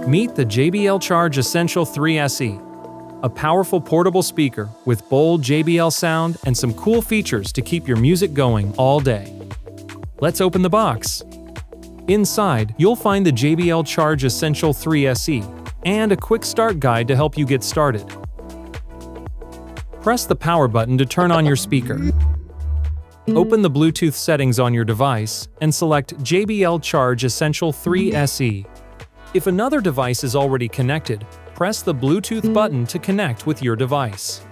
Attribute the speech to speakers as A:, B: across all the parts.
A: Meet the JBL Charge Essential 3 SE, a powerful portable speaker with bold JBL sound and some cool features to keep your music going all day. Let's open the box. Inside, you'll find the JBL Charge Essential 3 SE and a quick start guide to help you get started. Press the power button to turn on your speaker. Open the Bluetooth settings on your device and select JBL Charge Essential 3 SE. If another device is already connected, press the Bluetooth button to connect with your device.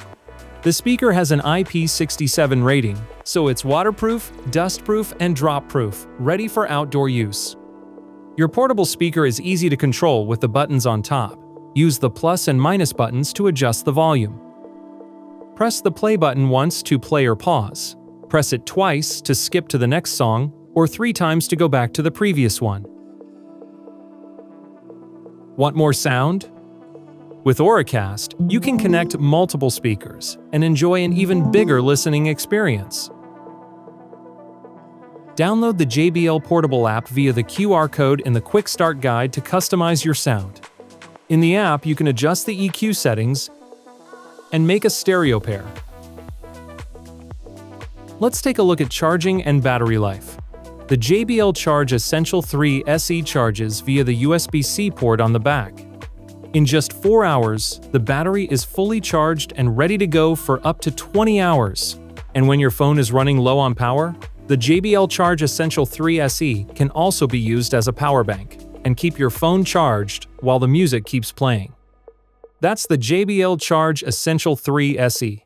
A: The speaker has an IP67 rating, so it's waterproof, dustproof, and drop-proof, ready for outdoor use. Your portable speaker is easy to control with the buttons on top. Use the plus and minus buttons to adjust the volume. Press the play button once to play or pause. Press it twice to skip to the next song, or 3 times to go back to the previous one. Want more sound? With Auracast, you can connect multiple speakers and enjoy an even bigger listening experience. Download the JBL Portable App via the QR code in the Quick Start Guide to customize your sound. In the app, you can adjust the EQ settings and make a stereo pair. Let's take a look at charging and battery life. The JBL Charge Essential 3 SE charges via the USB-C port on the back. In just 4 hours, the battery is fully charged and ready to go for up to 20 hours. And when your phone is running low on power, the JBL Charge Essential 3 SE can also be used as a power bank and keep your phone charged while the music keeps playing. That's the JBL Charge Essential 3 SE.